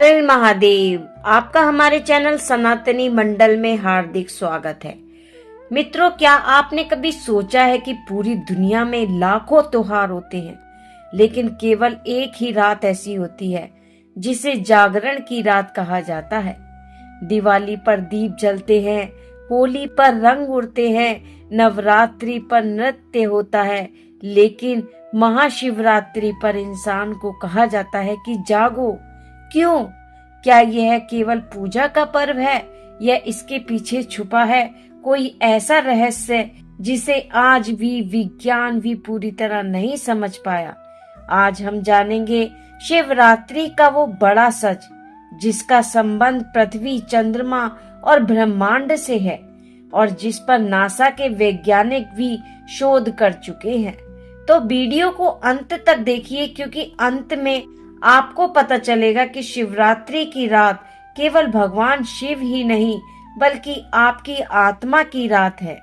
हर महादेव। आपका हमारे चैनल सनातनी मंडल में हार्दिक स्वागत है। मित्रों, क्या आपने कभी सोचा है कि पूरी दुनिया में लाखों त्योहार होते हैं, लेकिन केवल एक ही रात ऐसी होती है जिसे जागरण की रात कहा जाता है। दिवाली पर दीप जलते हैं, होली पर रंग उड़ते हैं, नवरात्रि पर नृत्य होता है, लेकिन महाशिवरात्रि पर इंसान को कहा जाता है कि जागो। क्यों? क्या यह केवल पूजा का पर्व है या इसके पीछे छुपा है कोई ऐसा रहस्य जिसे आज भी विज्ञान भी पूरी तरह नहीं समझ पाया? आज हम जानेंगे शिवरात्रि का वो बड़ा सच जिसका संबंध पृथ्वी, चंद्रमा और ब्रह्मांड से है और जिस पर नासा के वैज्ञानिक भी शोध कर चुके हैं। तो वीडियो को अंत तक देखिए, क्योंकि अंत में आपको पता चलेगा कि शिवरात्रि की रात केवल भगवान शिव ही नहीं बल्कि आपकी आत्मा की रात है।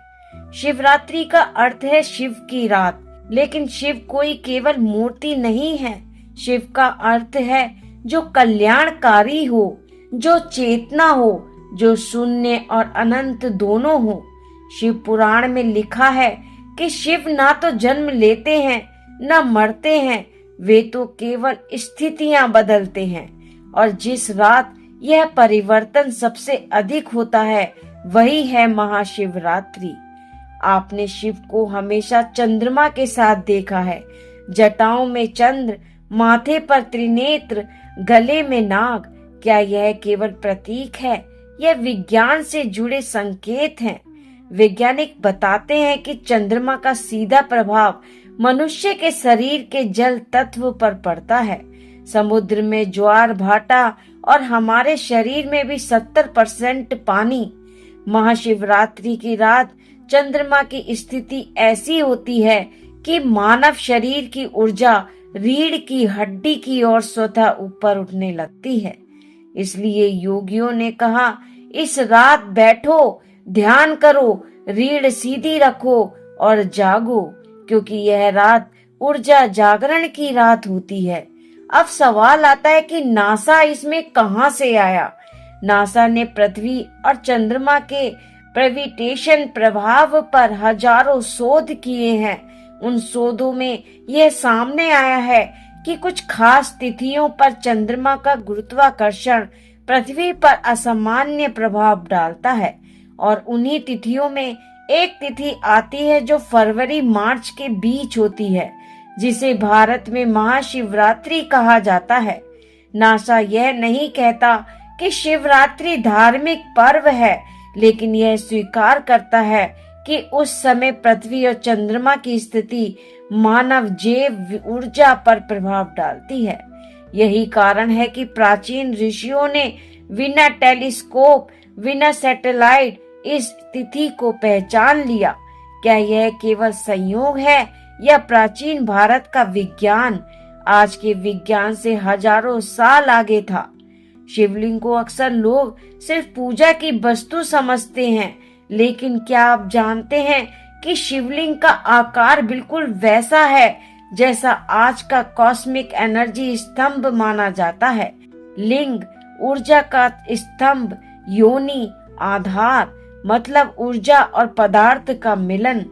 शिवरात्रि का अर्थ है शिव की रात, लेकिन शिव कोई केवल मूर्ति नहीं है। शिव का अर्थ है जो कल्याणकारी हो, जो चेतना हो, जो शून्य और अनंत दोनों हो। शिव पुराण में लिखा है कि शिव ना तो जन्म लेते हैं न मरते हैं, वे तो केवल स्थितियां बदलते हैं। और जिस रात यह परिवर्तन सबसे अधिक होता है वही है महाशिवरात्रि। आपने शिव को हमेशा चंद्रमा के साथ देखा है, जटाओं में चंद्र, माथे पर त्रिनेत्र, गले में नाग। क्या यह केवल प्रतीक है या विज्ञान से जुड़े संकेत हैं? वैज्ञानिक बताते हैं कि चंद्रमा का सीधा प्रभाव मनुष्य के शरीर के जल तत्व पर पड़ता है। समुद्र में ज्वार भाटा और हमारे शरीर में भी 70% पानी। महाशिवरात्रि की रात चंद्रमा की स्थिति ऐसी होती है कि मानव शरीर की ऊर्जा रीढ़ की हड्डी की ओर स्वतः ऊपर उठने लगती है। इसलिए योगियों ने कहा, इस रात बैठो, ध्यान करो, रीढ़ सीधी रखो और जागो, क्योंकि यह रात ऊर्जा जागरण की रात होती है। अब सवाल आता है कि नासा इसमें कहां से आया? नासा ने पृथ्वी और चंद्रमा के ग्रेविटेशन प्रभाव पर हजारों शोध किए हैं। उन शोधों में यह सामने आया है कि कुछ खास तिथियों पर चंद्रमा का गुरुत्वाकर्षण पृथ्वी पर असामान्य प्रभाव डालता है और उन्हीं तिथियों में एक तिथि आती है जो फरवरी मार्च के बीच होती है, जिसे भारत में महाशिवरात्रि कहा जाता है। नासा यह नहीं कहता कि शिवरात्रि धार्मिक पर्व है, लेकिन यह स्वीकार करता है कि उस समय पृथ्वी और चंद्रमा की स्थिति मानव जैव ऊर्जा पर प्रभाव डालती है। यही कारण है कि प्राचीन ऋषियों ने बिना टेलीस्कोप, बिना सैटेलाइट इस तिथि को पहचान लिया। क्या यह केवल संयोग है या प्राचीन भारत का विज्ञान आज के विज्ञान से हजारों साल आगे था? शिवलिंग को अक्सर लोग सिर्फ पूजा की वस्तु समझते हैं, लेकिन क्या आप जानते हैं कि शिवलिंग का आकार बिल्कुल वैसा है जैसा आज का कॉस्मिक एनर्जी स्तंभ माना जाता है। लिंग ऊर्जा का स्तंभ, योनि आधार, मतलब ऊर्जा और पदार्थ का मिलन।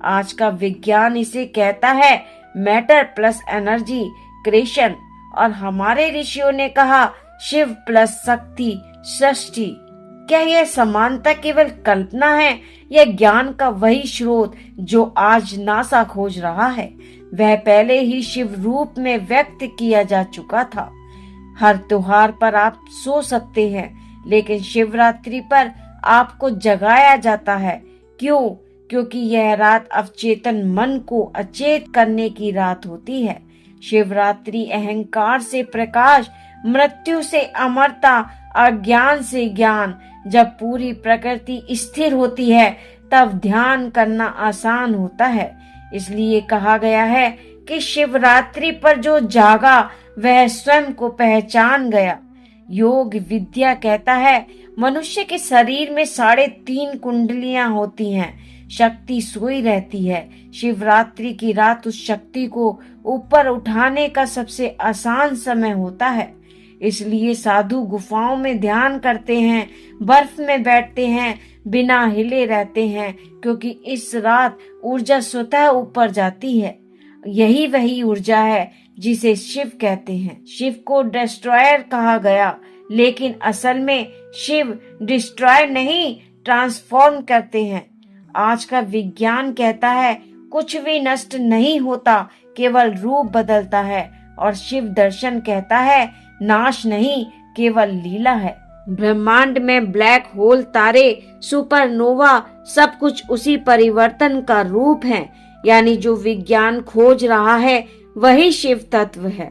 आज का विज्ञान इसे कहता है मैटर प्लस एनर्जी क्रिएशन, और हमारे ऋषियों ने कहा शिव प्लस शक्ति सृष्टि। क्या यह समानता केवल कल्पना है या ज्ञान का वही स्रोत जो आज नासा खोज रहा है? वह पहले ही शिव रूप में व्यक्त किया जा चुका था। हर त्योहार पर आप सो सकते हैं, लेकिन शिवरात्रि पर आपको जगाया जाता है। क्यों? क्योंकि यह रात अवचेतन मन को अचेत करने की रात होती है। शिवरात्रि अहंकार से प्रकाश, मृत्यु से अमरता, अज्ञान से ज्ञान। जब पूरी प्रकृति स्थिर होती है तब ध्यान करना आसान होता है। इसलिए कहा गया है कि शिवरात्रि पर जो जागा वह स्वयं को पहचान गया। योग विद्या कहता है मनुष्य के शरीर में 3.5 कुंडलियां होती हैं, शक्ति सोई रहती है। शिवरात्रि की रात उस शक्ति को ऊपर उठाने का सबसे आसान समय होता है। इसलिए साधु गुफाओं में ध्यान करते हैं, बर्फ में बैठते हैं, बिना हिले रहते हैं, क्योंकि इस रात ऊर्जा स्वतः ऊपर जाती है। यही वही ऊर्जा है जिसे शिव कहते हैं। शिव को डिस्ट्रॉयर कहा गया, लेकिन असल में शिव डिस्ट्रॉय नहीं, ट्रांसफॉर्म करते हैं। आज का विज्ञान कहता है कुछ भी नष्ट नहीं होता, केवल रूप बदलता है, और शिव दर्शन कहता है नाश नहीं, केवल लीला है। ब्रह्मांड में ब्लैक होल, तारे, सुपरनोवा सब कुछ उसी परिवर्तन का रूप है। यानी जो विज्ञान खोज रहा है वही शिव तत्व है।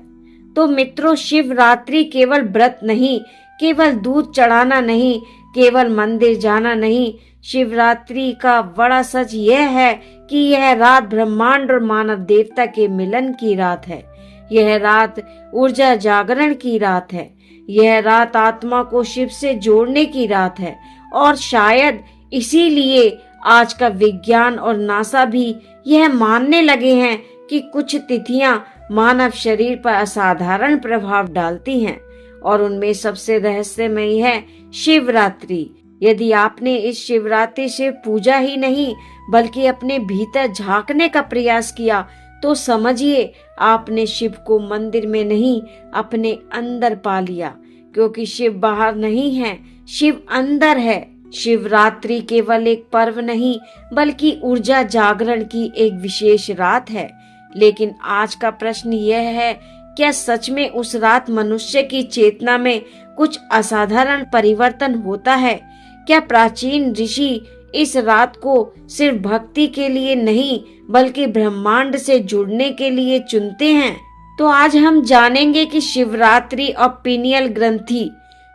तो मित्रों, शिवरात्रि केवल व्रत नहीं, केवल दूध चढ़ाना नहीं, केवल मंदिर जाना नहीं। शिवरात्रि का बड़ा सच यह है कि यह रात ब्रह्मांड और मानव देवता के मिलन की रात है। यह रात ऊर्जा जागरण की रात है। यह रात आत्मा को शिव से जोड़ने की रात है। और शायद इसीलिए आज का विज्ञान और नासा भी यह मानने लगे हैं कि कुछ तिथियां मानव शरीर पर असाधारण प्रभाव डालती हैं, और उनमें सबसे रहस्यमयी है शिवरात्रि। यदि आपने इस शिवरात्रि से पूजा ही नहीं बल्कि अपने भीतर झांकने का प्रयास किया, तो समझिए आपने शिव को मंदिर में नहीं, अपने अंदर पा लिया। क्योंकि शिव बाहर नहीं है, शिव अंदर है। शिवरात्रि केवल एक पर्व नहीं बल्कि ऊर्जा जागरण की एक विशेष रात है। लेकिन आज का प्रश्न यह है, क्या सच में उस रात मनुष्य की चेतना में कुछ असाधारण परिवर्तन होता है? क्या प्राचीन ऋषि इस रात को सिर्फ भक्ति के लिए नहीं बल्कि ब्रह्मांड से जुड़ने के लिए चुनते हैं? तो आज हम जानेंगे कि शिवरात्रि और पीनियल ग्रंथि,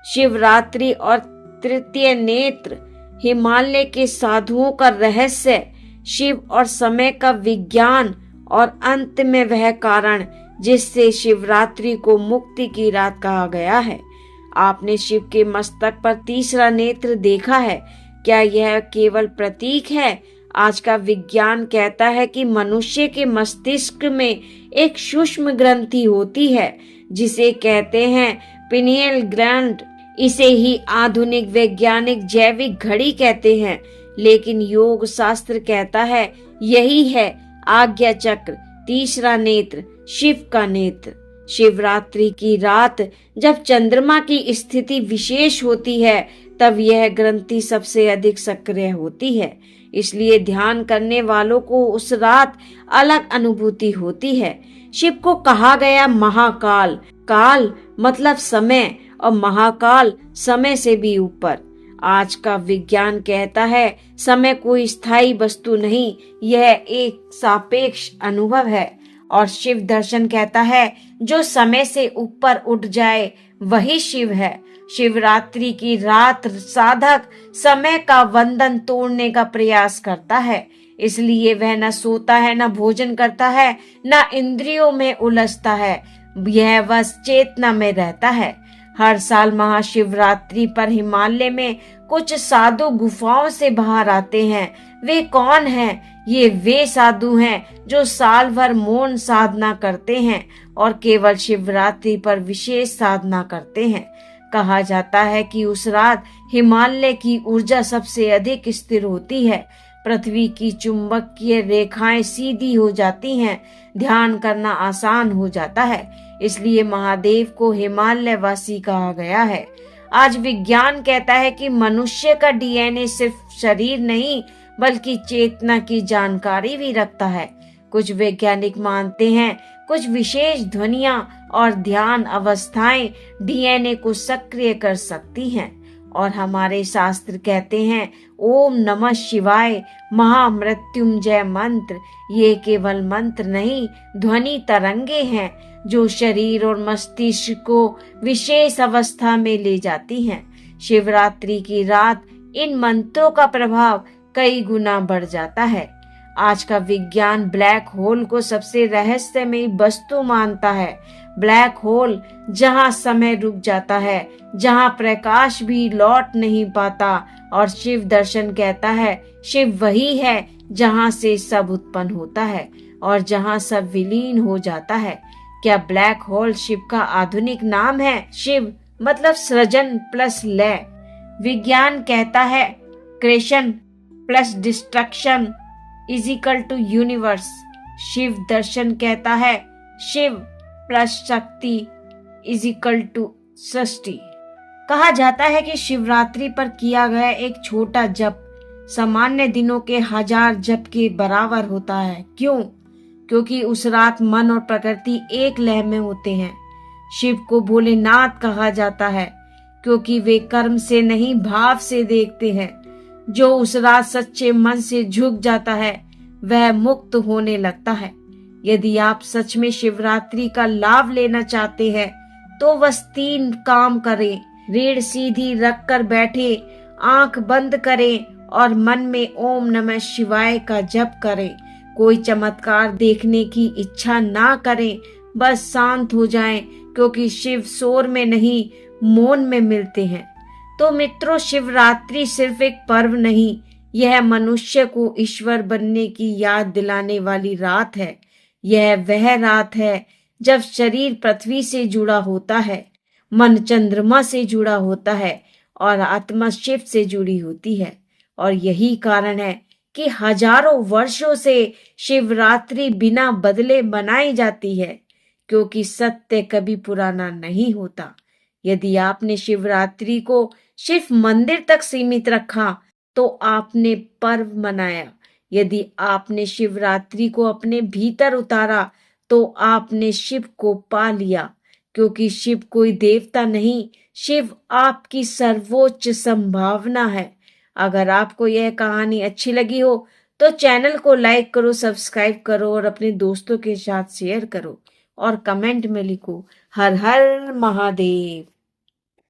शिवरात्रि और तृतीय नेत्र, हिमालय के साधुओं का रहस्य, शिव और समय का विज्ञान, और अंत में वह कारण जिससे शिवरात्रि को मुक्ति की रात कहा गया है। आपने शिव के मस्तक पर तीसरा नेत्र देखा है? क्या यह केवल प्रतीक है? आज का विज्ञान कहता है कि मनुष्य के मस्तिष्क में एक सूक्ष्म ग्रंथि होती है जिसे कहते हैं पिनियल ग्लैंड। इसे ही आधुनिक वैज्ञानिक जैविक घड़ी कहते हैं, लेकिन योग शास्त्र कहता है यही है आज्ञा चक्र, तीसरा नेत्र, शिव का नेत्र। शिवरात्रि की रात जब चंद्रमा की स्थिति विशेष होती है तब यह ग्रंथि सबसे अधिक सक्रिय होती है। इसलिए ध्यान करने वालों को उस रात अलग अनुभूति होती है। शिव को कहा गया महाकाल। काल मतलब समय, और महाकाल समय से भी ऊपर। आज का विज्ञान कहता है समय कोई स्थायी वस्तु नहीं, यह एक सापेक्ष अनुभव है। और शिव दर्शन कहता है जो समय से ऊपर उठ जाए वही शिव है। शिवरात्रि की रात साधक समय का बंधन तोड़ने का प्रयास करता है, इसलिए वह न सोता है, न भोजन करता है, न इंद्रियों में उलझता है, यह बस चेतना में रहता है। हर साल महाशिवरात्रि पर हिमालय में कुछ साधु गुफाओं से बाहर आते हैं। वे कौन हैं? ये वे साधु हैं जो साल भर मौन साधना करते हैं और केवल शिवरात्रि पर विशेष साधना करते हैं। कहा जाता है कि उस रात हिमालय की ऊर्जा सबसे अधिक स्थिर होती है। पृथ्वी की चुंबकीय रेखाएं सीधी हो जाती हैं, ध्यान करना आसान हो जाता है। इसलिए महादेव को हिमालय वासी कहा गया है। आज विज्ञान कहता है कि मनुष्य का डीएनए सिर्फ शरीर नहीं बल्कि चेतना की जानकारी भी रखता है। कुछ वैज्ञानिक मानते हैं कुछ विशेष ध्वनियां और ध्यान अवस्थाएं डीएनए को सक्रिय कर सकती हैं। और हमारे शास्त्र कहते हैं ओम नमः शिवाय महामृत्युंजय मंत्र ये केवल मंत्र नहीं, ध्वनि तरंगे हैं जो शरीर और मस्तिष्क को विशेष अवस्था में ले जाती हैं। शिवरात्रि की रात इन मंत्रों का प्रभाव कई गुना बढ़ जाता है। आज का विज्ञान ब्लैक होल को सबसे रहस्यमयी वस्तु मानता है। ब्लैक होल जहां समय रुक जाता है, जहां प्रकाश भी लौट नहीं पाता। और शिव दर्शन कहता है शिव वही है जहां से सब उत्पन्न होता है और जहां सब विलीन हो जाता है। क्या ब्लैक होल शिव का आधुनिक नाम है? शिव मतलब सृजन प्लस लय। विज्ञान कहता है creation plus destruction is equal to universe. Shiva दर्शन कहता है शिव प्लस शक्ति इज इक्वल टू सृष्टि। कहा जाता है कि शिवरात्रि पर किया गया एक छोटा जप सामान्य दिनों के 1000 जप के बराबर होता है। क्यों? क्योंकि उस रात मन और प्रकृति एक लय में होते हैं। शिव को भोलेनाथ कहा जाता है क्योंकि वे कर्म से नहीं भाव से देखते हैं। जो उस रात सच्चे मन से झुक जाता है वह मुक्त होने लगता है। यदि आप सच में शिवरात्रि का लाभ लेना चाहते हैं तो बस 3 काम करें। रीढ़ सीधी रख कर बैठे, आंख बंद करें और मन में ओम नमः शिवाय का जप करें। कोई चमत्कार देखने की इच्छा ना करें, बस शांत हो जाएं, क्योंकि शिव शोर में नहीं मौन में मिलते हैं। तो मित्रों, शिवरात्रि सिर्फ एक पर्व नहीं, यह मनुष्य को ईश्वर बनने की याद दिलाने वाली रात है। यह वह रात है जब शरीर पृथ्वी से जुड़ा होता है, मन चंद्रमा से जुड़ा होता है और आत्मा शिव से जुड़ी होती है। और यही कारण है कि हजारों वर्षों से शिवरात्रि बिना बदले मनाई जाती है, क्योंकि सत्य कभी पुराना नहीं होता। यदि आपने शिवरात्रि को सिर्फ मंदिर तक सीमित रखा तो आपने पर्व मनाया। यदि आपने शिवरात्रि को अपने भीतर उतारा तो आपने शिव को पा लिया, क्योंकि शिव कोई देवता नहीं, शिव आपकी सर्वोच्च संभावना है। अगर आपको यह कहानी अच्छी लगी हो तो चैनल को लाइक करो, सब्सक्राइब करो और अपने दोस्तों के साथ शेयर करो और कमेंट में लिखो हर हर महादेव।